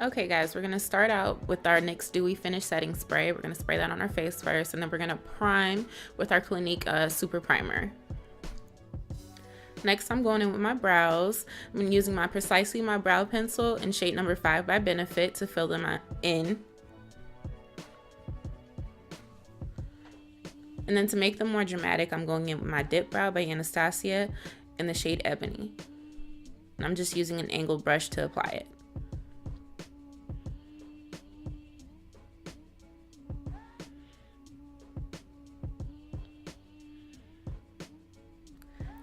Okay guys, we're going to start out with our NYX Dewy Finish Setting Spray. We're going to spray that on our face first, and then we're going to prime with our Clinique Super Primer. Next, I'm going in with my brows. I'm using my Precisely My Brow Pencil in shade number 5 by Benefit to fill them in. And then to make them more dramatic, I'm going in with my dipbrow by Anastasia in the shade Ebony. And I'm just using an angled brush to apply it.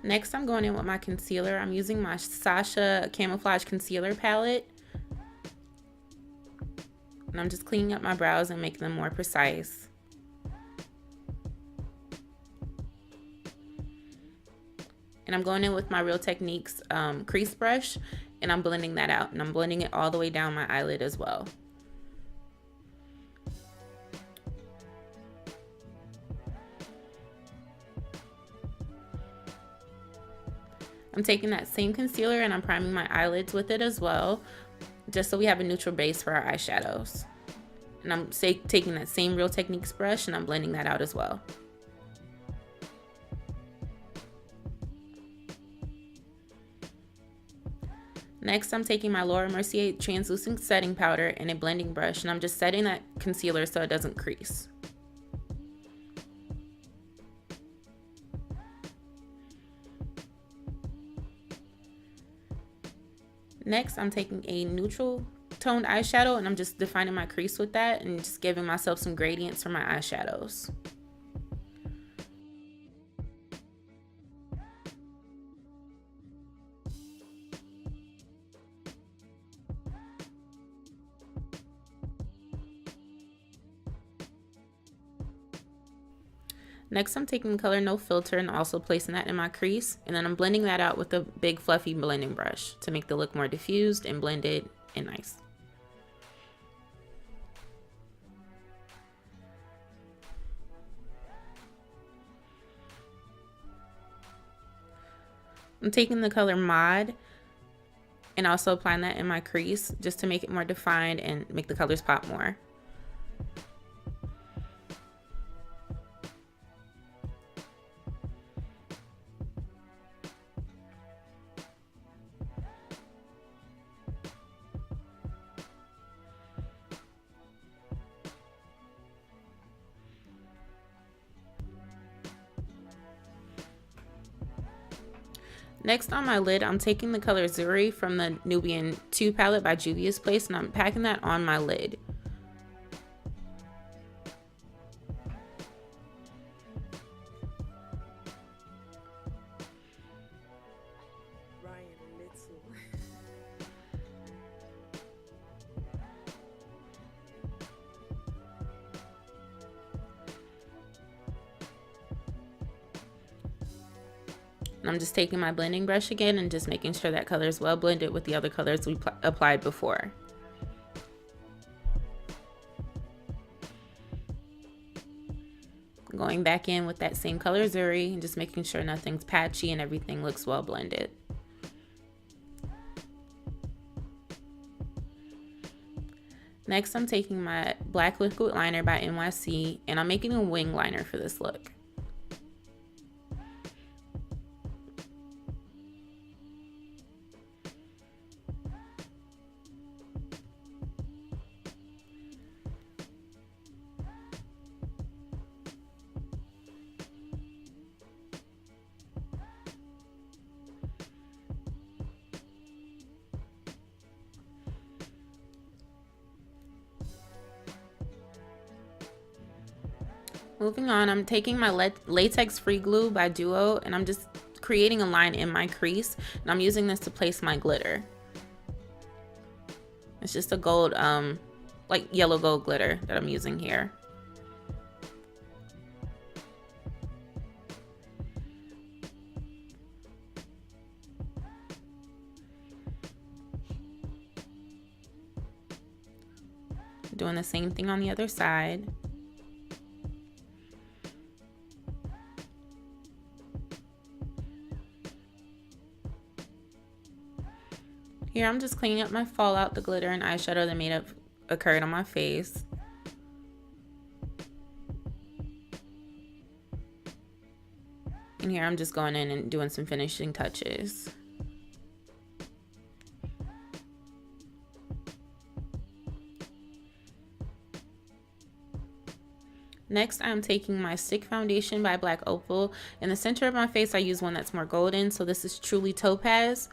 Next, I'm going in with my concealer. I'm using my Sacha Camouflage Concealer Palette. And I'm just cleaning up my brows and making them more precise. And I'm going in with my Real Techniques crease brush, and I'm blending that out. And I'm blending it all the way down my eyelid as well. I'm taking that same concealer and I'm priming my eyelids with it as well, just so we have a neutral base for our eyeshadows. And I'm taking that same Real Techniques brush and I'm blending that out as well. Next, I'm taking my Laura Mercier translucent setting powder and a blending brush, and I'm just setting that concealer so it doesn't crease. Next, I'm taking a neutral toned eyeshadow and I'm just defining my crease with that and just giving myself some gradients for my eyeshadows. Next, I'm taking color No Filter and also placing that in my crease, and then I'm blending that out with a big fluffy blending brush to make the look more diffused and blended and nice. I'm taking the color Mod and also applying that in my crease just to make it more defined and make the colors pop more. Next on my lid, I'm taking the color Zuri from the Nubian 2 palette by Juvia's Place, and I'm packing that on my lid. I'm just taking my blending brush again and just making sure that color is well blended with the other colors we applied before. Going back in with that same color Zuri and just making sure nothing's patchy and everything looks well blended. Next, I'm taking my black liquid liner by NYC and I'm making a wing liner for this look. Moving on, I'm taking my latex free glue by Duo and I'm just creating a line in my crease, and I'm using this to place my glitter. It's just a gold, like yellow gold glitter that I'm using here. Doing the same thing on the other side. Here I'm just cleaning up my fallout, the glitter and eyeshadow that may have occurred on my face. And here I'm just going in and doing some finishing touches. Next, I'm taking my stick foundation by Black Opal. In the center of my face, I use one that's more golden, so this is truly topaz.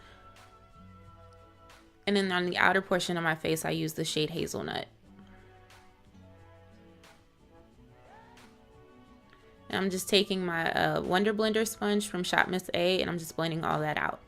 And then on the outer portion of my face, I use the shade Hazelnut. And I'm just taking my Wonder Blender sponge from Shop Miss A, and I'm just blending all that out.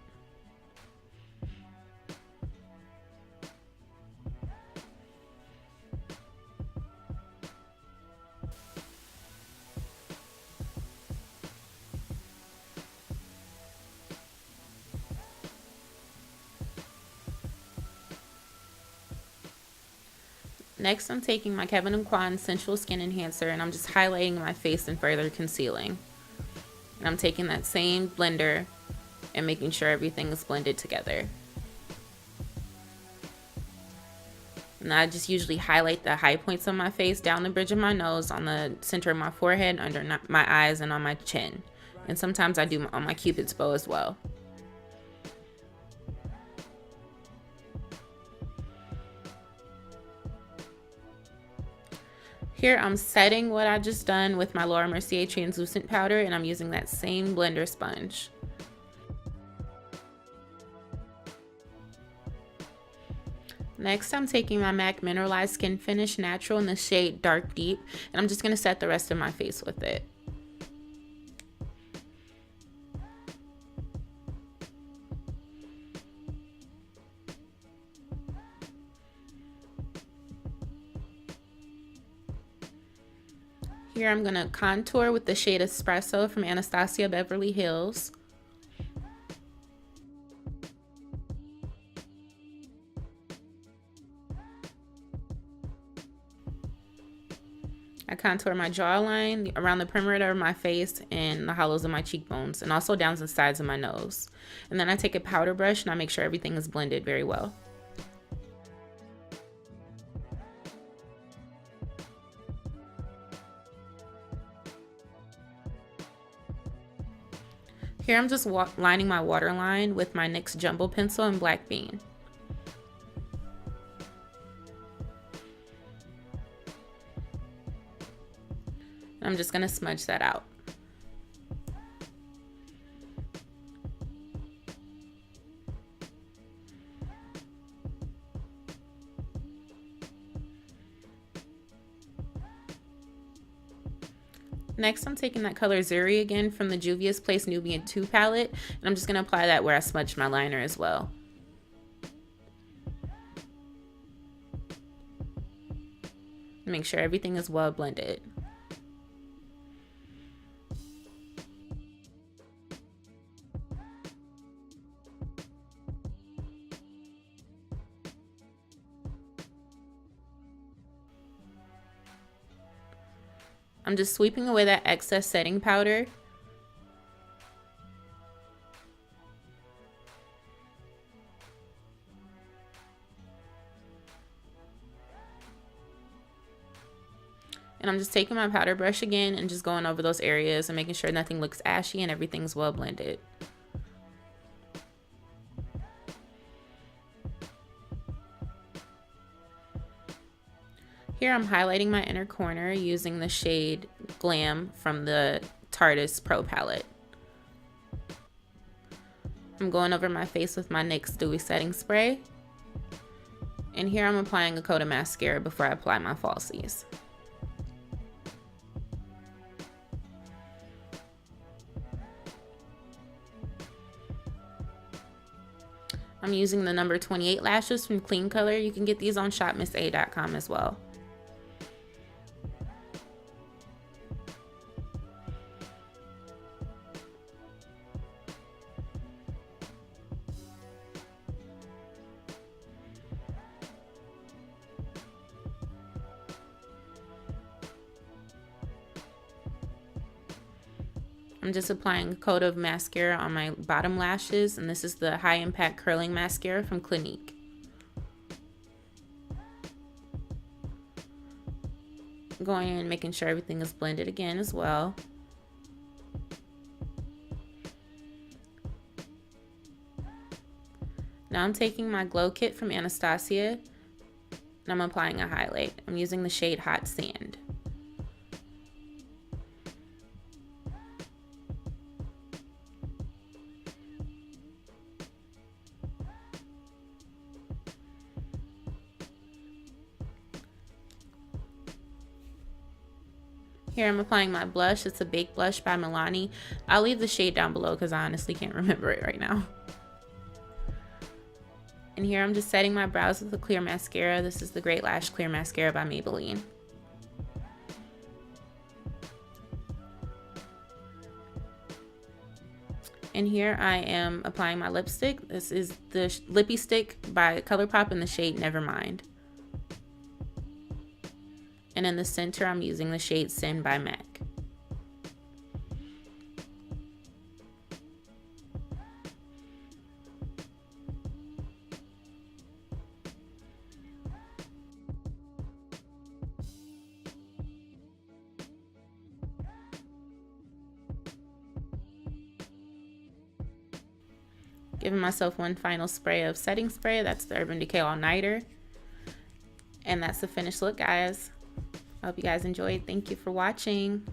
Next, I'm taking my Kevyn Aucoin Sensual Skin Enhancer, and I'm just highlighting my face and further concealing. And I'm taking that same blender and making sure everything is blended together. And I just usually highlight the high points on my face, down the bridge of my nose, on the center of my forehead, under my eyes, and on my chin. And sometimes I do on my Cupid's bow as well. Here I'm setting what I just done with my Laura Mercier translucent powder, and I'm using that same blender sponge. Next, I'm taking my MAC Mineralize Skin Finish Natural in the shade Dark Deep, and I'm just going to set the rest of my face with it. Here I'm going to contour with the shade Espresso from Anastasia Beverly Hills. I contour my jawline around the perimeter of my face and the hollows of my cheekbones, and also down the sides of my nose. And then I take a powder brush and I make sure everything is blended very well. Here I'm just lining my waterline with my NYX Jumbo Pencil in Black Bean. I'm just going to smudge that out. Next, I'm taking that color Zuri again from the Juvia's Place Nubian 2 palette, and I'm just going to apply that where I smudged my liner as well. Make sure everything is well blended. I'm just sweeping away that excess setting powder. And I'm just taking my powder brush again and just going over those areas and making sure nothing looks ashy and everything's well blended. Here I'm highlighting my inner corner using the shade Glam from the Tarte's Pro palette. I'm going over my face with my NYX Dewy Setting Spray. And here I'm applying a coat of mascara before I apply my falsies. I'm using the number 28 lashes from Clean Color. You can get these on shopmissa.com as well. I'm just applying a coat of mascara on my bottom lashes, and this is the High Impact Curling Mascara from Clinique. Going in and making sure everything is blended again as well. Now I'm taking my glow kit from Anastasia and I'm applying a highlight. I'm using the shade Hot Sand. Here I'm applying my blush. It's a Baked Blush by Milani. I'll leave the shade down below because I honestly can't remember it right now. And here I'm just setting my brows with a clear mascara. This is the Great Lash Clear Mascara by Maybelline. And here I am applying my lipstick. This is the Lippie Stix by Colourpop in the shade Nevermind. And in the center, I'm using the shade Sin by MAC. Giving myself one final spray of setting spray. That's the Urban Decay All Nighter. And that's the finished look, guys. I hope you guys enjoyed. Thank you for watching.